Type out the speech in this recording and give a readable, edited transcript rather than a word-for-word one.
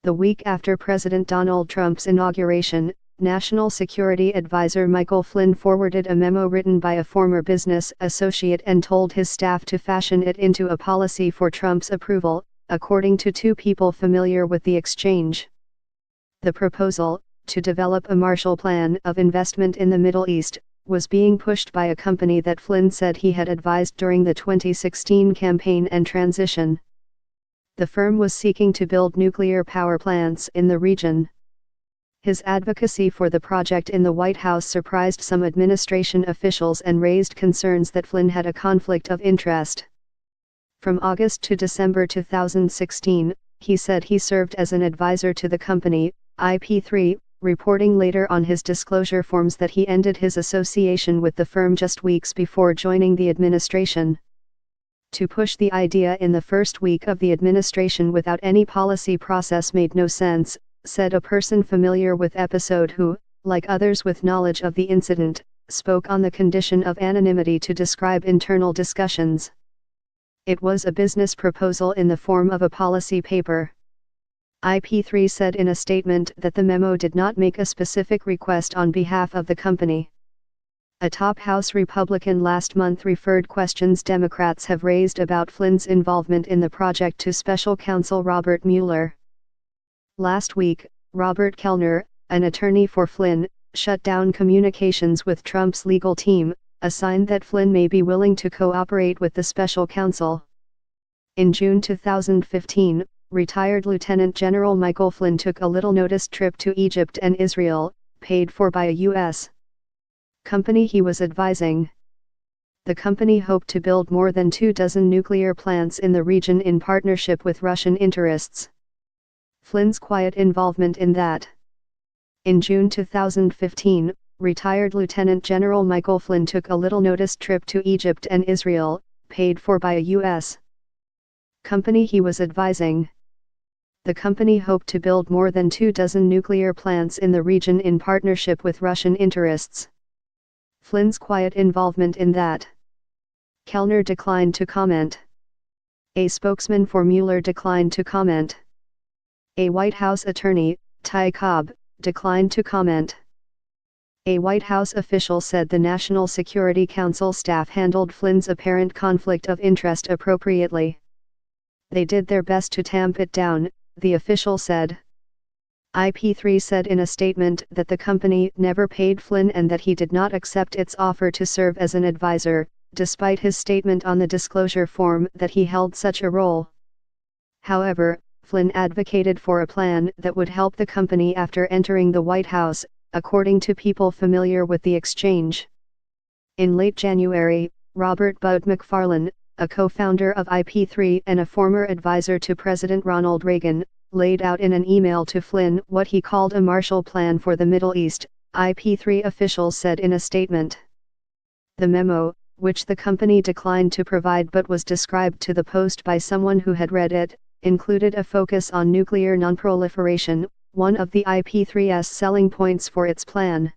The week after President Donald Trump's inauguration, National Security Advisor Michael Flynn forwarded a memo written by a former business associate and told his staff to fashion it into a policy for Trump's approval, according to two people familiar with the exchange. The proposal, to develop a Marshall Plan of investment in the Middle East, was being pushed by a company that Flynn said he had advised during the 2016 campaign and transition. The firm was seeking to build nuclear power plants in the region. His advocacy for the project in the White House surprised some administration officials and raised concerns that Flynn had a conflict of interest. From August to December 2016, he said he served as an advisor to the company, IP3, reporting later on his disclosure forms that he ended his association with the firm just weeks before joining the administration. To push the idea in the first week of the administration without any policy process made no sense, said a person familiar with episode who, like others with knowledge of the incident, spoke on the condition of anonymity to describe internal discussions. It was a business proposal in the form of a policy paper. IP3 said in a statement that the memo did not make a specific request on behalf of the company. A top House Republican last month referred questions Democrats have raised about Flynn's involvement in the project to special counsel Robert Mueller. Last week, Robert Kellner, an attorney for Flynn, shut down communications with Trump's legal team, a sign that Flynn may be willing to cooperate with the special counsel. In June 2015, retired Lieutenant General Michael Flynn took a little-noticed trip to Egypt and Israel, paid for by a U.S. company he was advising. The company hoped to build more than 24 nuclear plants in the region in partnership with Russian interests. Flynn's quiet involvement in that. In June 2015, retired Lieutenant General Michael Flynn took a little-noticed trip to Egypt and Israel, paid for by a U.S. company he was advising. The company hoped to build more than 24 nuclear plants in the region in partnership with Russian interests. Flynn's quiet involvement in that. Kellner declined to comment. A spokesman for Mueller declined to comment. A White House attorney, Ty Cobb, declined to comment. A White House official said the National Security Council staff handled Flynn's apparent conflict of interest appropriately. They did their best to tamp it down, the official said. IP3 said in a statement that the company never paid Flynn and that he did not accept its offer to serve as an advisor, despite his statement on the disclosure form that he held such a role. However, Flynn advocated for a plan that would help the company after entering the White House, according to people familiar with the exchange. In late January, Robert Bud McFarlane, a co-founder of IP3 and a former advisor to President Ronald Reagan, laid out in an email to Flynn what he called a Marshall Plan for the Middle East, IP3 officials said in a statement. The memo, which the company declined to provide but was described to the Post by someone who had read it, included a focus on nuclear nonproliferation, one of the IP3's selling points for its plan.